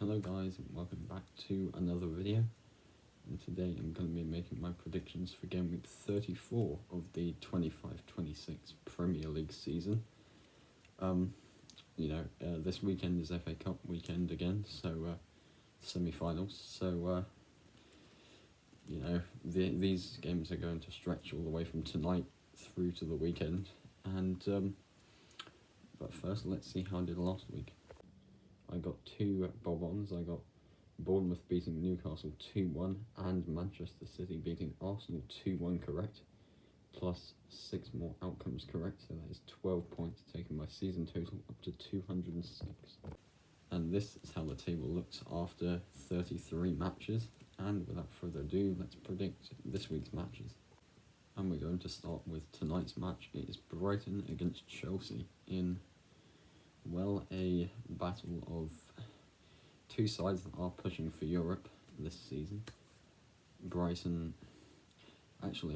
Hello guys, and welcome back to another video. And today I'm going to be making my predictions for game week 34 of the 25-26 Premier League season. This weekend is FA Cup weekend again, so semi-finals. So these games are going to stretch all the way from tonight through to the weekend. And but first, let's see how I did last week. I got two bob-ons. I got Bournemouth beating Newcastle 2-1 and Manchester City beating Arsenal 2-1 correct, plus 6 more outcomes correct, so that is 12 points, taking my season total up to 206. And this is how the table looks after 33 matches, and without further ado, let's predict this week's matches. And we're going to start with tonight's match. It is Brighton against Chelsea in a battle of two sides that are pushing for Europe this season. I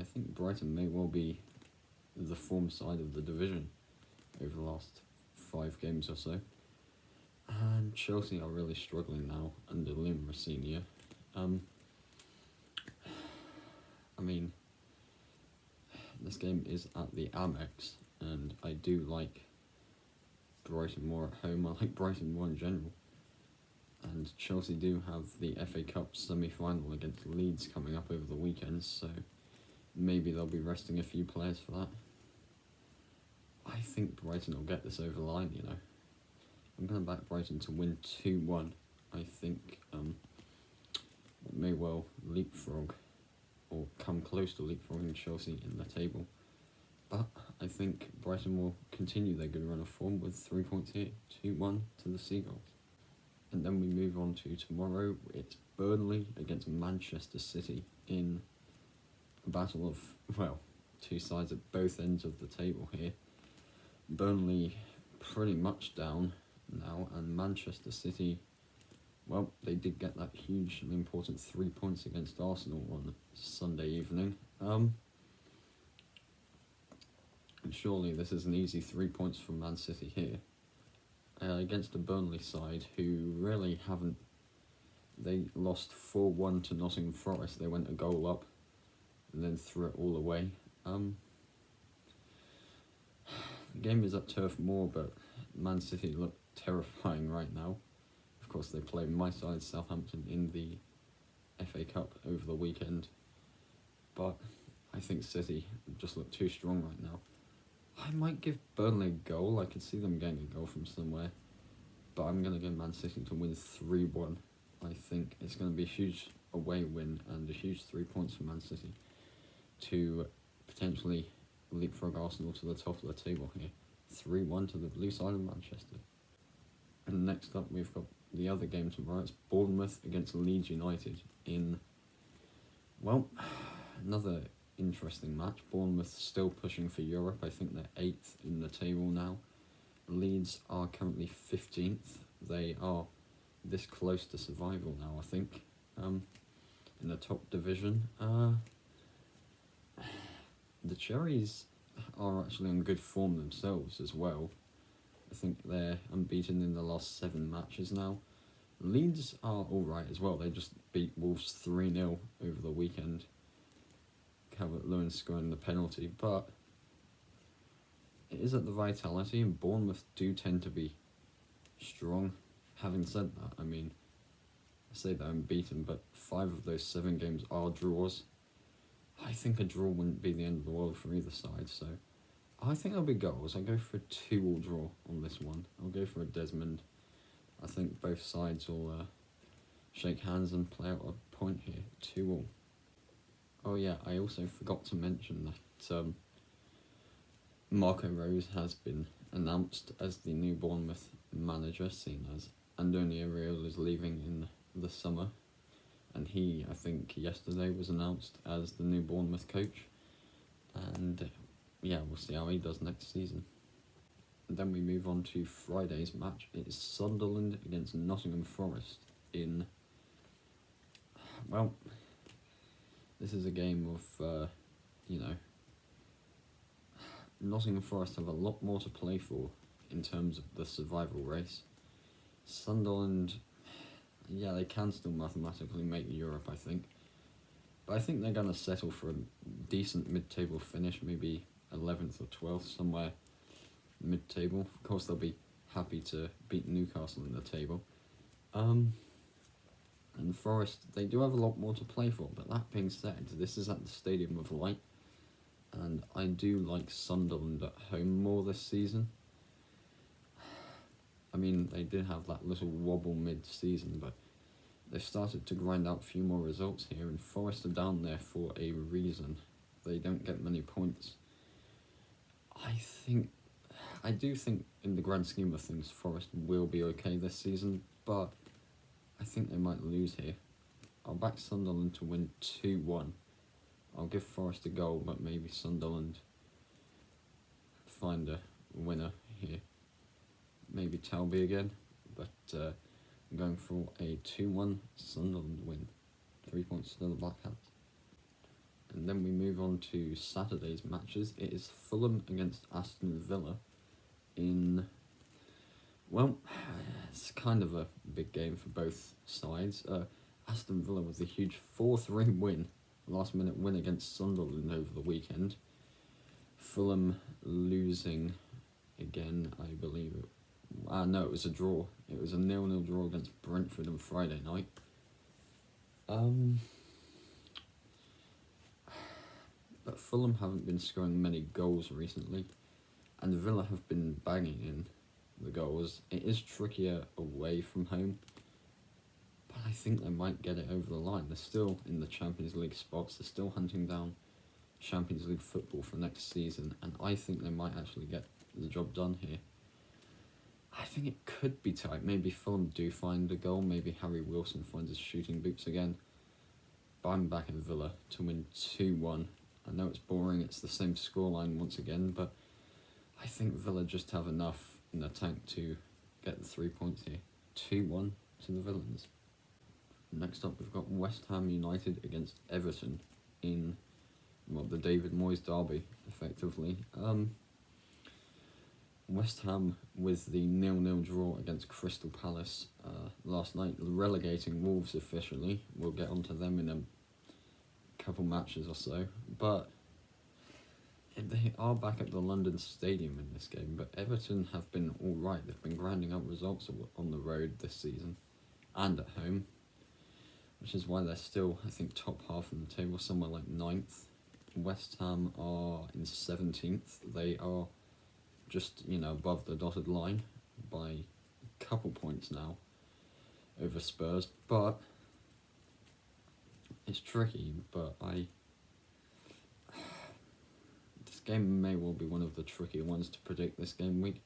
think Brighton may well be the form side of the division over the last 5 games or so. And Chelsea are really struggling now under Limra Senior. This game is at the Amex, and I do like Brighton more at home. I like Brighton more in general. And Chelsea do have the FA Cup semi-final against Leeds coming up over the weekend, so maybe they'll be resting a few players for that. I think Brighton will get this over the line, I'm going to back Brighton to win 2-1. I think it may well leapfrog or come close to leapfrogging Chelsea in the table. But I think Brighton will continue their good run of form with 3 points here, 2-1 to the Seagulls. And then we move on to tomorrow. It's Burnley against Manchester City in a battle of, two sides at both ends of the table here. Burnley pretty much down now, and Manchester City, they did get that hugely important 3 points against Arsenal on Sunday evening. Surely this is an easy 3 points from Man City here. Against a Burnley side who really haven't. They lost 4-1 to Nottingham Forest. They went a goal up and then threw it all away. The game is at Turf Moor, but Man City look terrifying right now. Of course, they play my side, Southampton, in the FA Cup over the weekend. But I think City just look too strong right now. I might give Burnley a goal. I could see them getting a goal from somewhere. But I'm going to give Man City to win 3-1. I think it's going to be a huge away win and a huge 3 points for Man City to potentially leapfrog Arsenal to the top of the table here. 3-1 to the blue side of Manchester. And next up, we've got the other game tomorrow. It's Bournemouth against Leeds United in, another interesting match. Bournemouth still pushing for Europe. I think they're 8th in the table now. Leeds are currently 15th. They are this close to survival now, I think, in the top division. The Cherries are actually on good form themselves as well. I think they're unbeaten in the last 7 matches now. Leeds are alright as well. They just beat Wolves 3-0 over the weekend. Calvert-Lewin scoring the penalty, but it is at the Vitality, and Bournemouth do tend to be strong. Having said that, I say they're unbeaten, but 5 of those 7 games are draws. I think a draw wouldn't be the end of the world for either side, so I think there'll be goals. I'll go for a 2-2 draw on this one. I'll go for a Desmond. I think both sides will shake hands and play out a point here, 2-2. Oh yeah, I also forgot to mention that Marco Rose has been announced as the new Bournemouth manager, seeing as Andoni Iraola is leaving in the summer. And he, I think yesterday, was announced as the new Bournemouth coach. And we'll see how he does next season. And then we move on to Friday's match. It is Sunderland against Nottingham Forest in, this is a game of, Nottingham Forest have a lot more to play for in terms of the survival race. Sunderland, yeah, they can still mathematically make Europe, I think. But I think they're going to settle for a decent mid-table finish, maybe 11th or 12th, somewhere mid-table. Of course, they'll be happy to beat Newcastle in the table. And Forest, they do have a lot more to play for, but that being said, this is at the Stadium of Light, and I do like Sunderland at home more this season. I mean, they did have that little wobble mid-season, but they've started to grind out a few more results here, and Forest are down there for a reason. They don't get many points. I do think in the grand scheme of things, Forest will be okay this season, but I think they might lose here. I'll back Sunderland to win 2-1. I'll give Forest a goal, but maybe Sunderland find a winner here. Maybe Talby again, but I'm going for a 2-1 Sunderland win. 3 points to the Black Hats. And then we move on to Saturday's matches. It is Fulham against Aston Villa in... Well, it's kind of a big game for both sides. Aston Villa with a huge 4-3 win, last minute win against Sunderland over the weekend. Fulham losing again, I believe. No, it was a draw. It was a 0-0 draw against Brentford on Friday night. But Fulham haven't been scoring many goals recently, and Villa have been banging in the goals. It is trickier away from home, but I think they might get it over the line. They're still in the Champions League spots. They're still hunting down Champions League football for next season, and I think they might actually get the job done here. I think it could be tight. Maybe Fulham do find a goal. Maybe Harry Wilson finds his shooting boots again. But I'm back in Villa to win 2-1. I know it's boring. It's the same scoreline once again, but I think Villa just have enough in the tank to get the 3 points here. 2-1 to the Villains. Next up, we've got West Ham United against Everton in the David Moyes derby, effectively. West Ham with the 0-0 draw against Crystal Palace last night, relegating Wolves officially. We'll get onto them in a couple matches or so, but they are back at the London Stadium in this game. But Everton have been alright. They've been grinding out results on the road this season and at home, which is why they're still, I think, top half of the table, somewhere like 9th. West Ham are in 17th. They are just, above the dotted line by a couple points now over Spurs, but it's tricky. But this game may well be one of the trickier ones to predict this game week.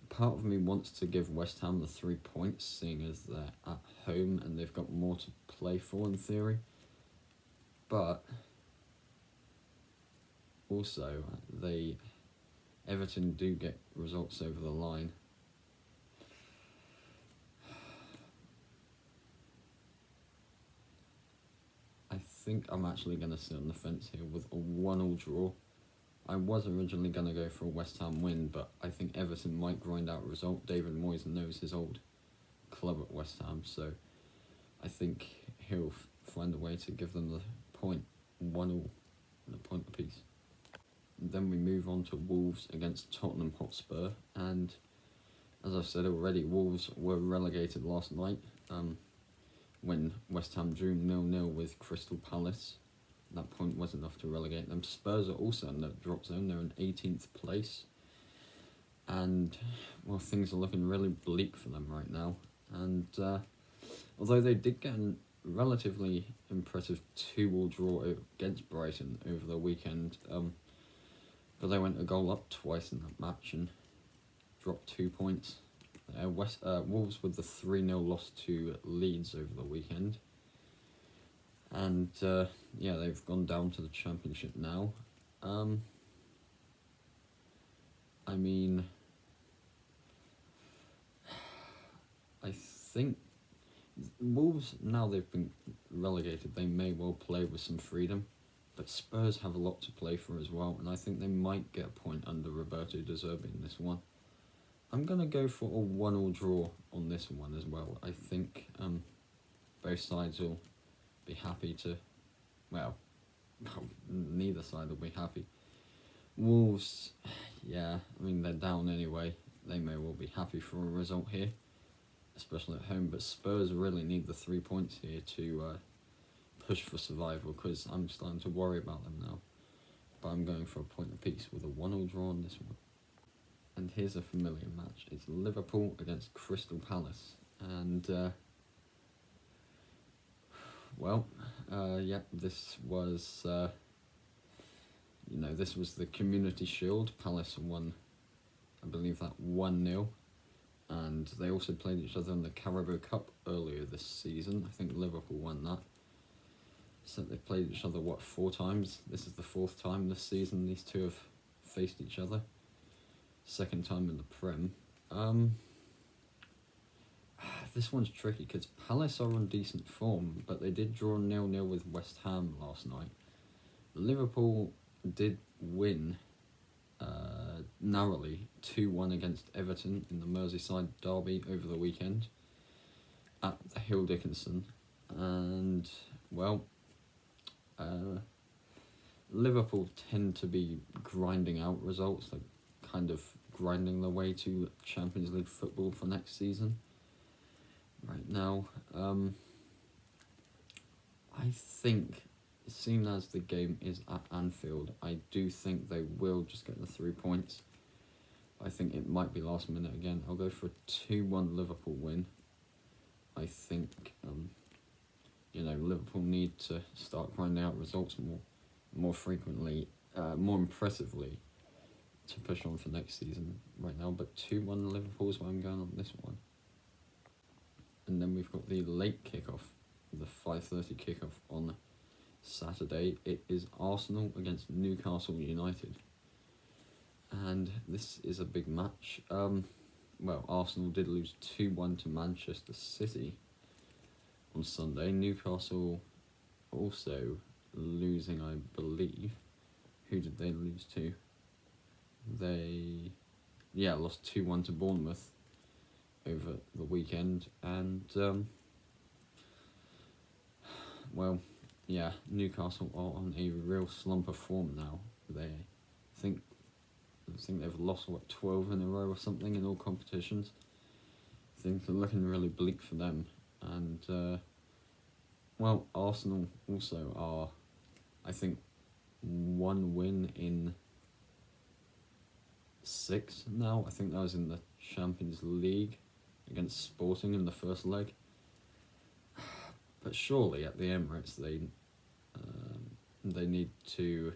Part of me wants to give West Ham the 3 points, seeing as they're at home and they've got more to play for in theory, but also Everton do get results over the line. I think I'm actually going to sit on the fence here with a 1-1 draw. I was originally going to go for a West Ham win, but I think Everton might grind out a result. David Moyes knows his old club at West Ham, so I think he'll find a way to give them the point, 1-1, and a point apiece. Then we move on to Wolves against Tottenham Hotspur, and as I've said already, Wolves were relegated last night when West Ham drew 0-0 with Crystal Palace. That point was enough to relegate them. Spurs are also in the drop zone. They're in 18th place, and things are looking really bleak for them right now. And although they did get a relatively impressive 2-2 draw against Brighton over the weekend, but they went a goal up twice in that match and dropped 2 points. Wolves with the 3-0 loss to Leeds over the weekend. And they've gone down to the Championship now. I think Wolves, now they've been relegated, they may well play with some freedom. But Spurs have a lot to play for as well, and I think they might get a point under Roberto De Zerbi in this one. I'm going to go for a 1-1 draw on this one as well. I think both sides will be happy to, well, neither side will be happy. Wolves, yeah, I mean, they're down anyway. They may well be happy for a result here, especially at home, but Spurs really need the 3 points here to push for survival, because I'm starting to worry about them now. But I'm going for a point apiece with a 1-1 draw on this one. And here's a familiar match. It's Liverpool against Crystal Palace. And, this was, this was the Community Shield. Palace won, I believe, that 1-0. And they also played each other in the Carabao Cup earlier this season. I think Liverpool won that. So they played each other, 4 times? This is the 4th time this season these two have faced each other. 2nd time in the Prem. This one's tricky because Palace are on decent form, but they did draw 0-0 with West Ham last night. Liverpool did win narrowly 2-1 against Everton in the Merseyside derby over the weekend at the Hill Dickinson. And, Liverpool tend to be grinding out results, like kind of grinding their way to Champions League football for next season. Right now, I think, seeing as the game is at Anfield, I do think they will just get the 3 points. I think it might be last minute again. I'll go for a 2-1 Liverpool win. I think, Liverpool need to start grinding out results more frequently, more impressively, to push on for next season right now. But 2-1 Liverpool is where I'm going on this one. And then we've got the late kickoff, the 5:30 kickoff on Saturday. It is Arsenal against Newcastle United. And this is a big match. Arsenal did lose 2-1 to Manchester City on Sunday. Newcastle also losing, I believe. Who did they lose to? They lost 2-1 to Bournemouth over the weekend. And, Newcastle are on a real slump of form now. I think they've lost, 12 in a row or something in all competitions. Things are looking really bleak for them. And, Arsenal also are, I think, 1 win in 6 now. I think that was in the Champions League against Sporting in the first leg. But surely at the Emirates they need to,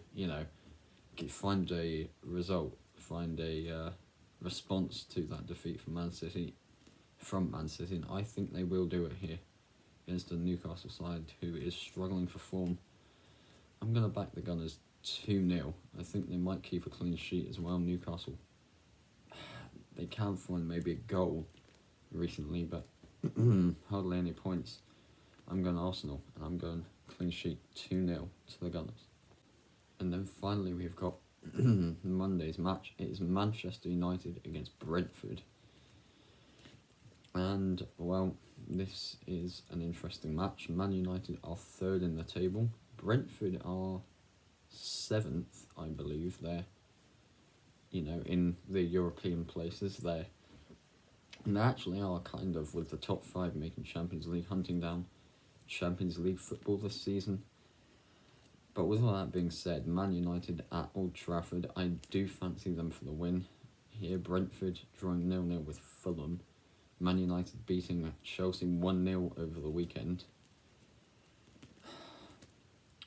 find a result, find a response to that defeat from Man City, and I think they will do it here against a Newcastle side who is struggling for form. I'm going to back the Gunners 2-0. I think they might keep a clean sheet as well. Newcastle, they can find maybe a goal recently, but hardly any points. I'm going Arsenal, and I'm going clean sheet 2-0 to the Gunners. And then finally we've got Monday's match. It is Manchester United against Brentford. And, this is an interesting match. Man United are 3rd in the table. Brentford are 7th, I believe. They're, in the European places there. And they actually are kind of with the top 5 making Champions League, hunting down Champions League football this season. But with all that being said, Man United at Old Trafford, I do fancy them for the win here. Brentford drawing 0-0 with Fulham. Man United beating Chelsea 1-0 over the weekend.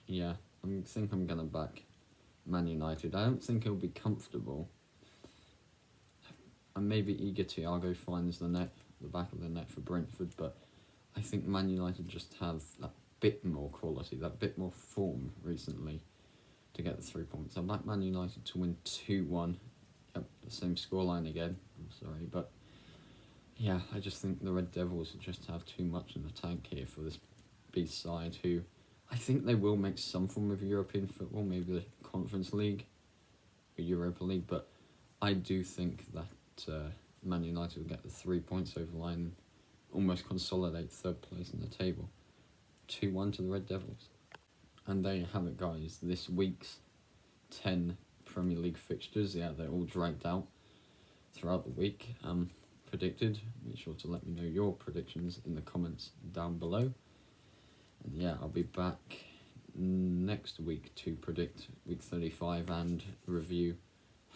Yeah, I think I'm going to back Man United. I don't think it'll be comfortable. And maybe Igor Thiago finds the back of the net for Brentford, but I think Man United just have that bit more quality, that bit more form recently to get the 3 points. I back Man United to win 2-1. Yep, the same scoreline again. I'm sorry, but yeah, I just think the Red Devils just have too much in the tank here for this beast side, who I think they will make some form of European football, maybe the Conference League or Europa League, but I do think that Man United will get the 3 points over the line, almost consolidate 3rd place in the table. 2-1 to the Red Devils. And there you have it, guys. This week's 10 Premier League fixtures. Yeah, they're all dragged out throughout the week. Predicted. Make sure to let me know your predictions in the comments down below. And yeah, I'll be back next week to predict week 35 and review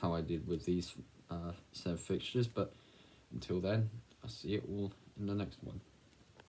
how I did with these set of fixtures. But until then, I'll see you all in the next one.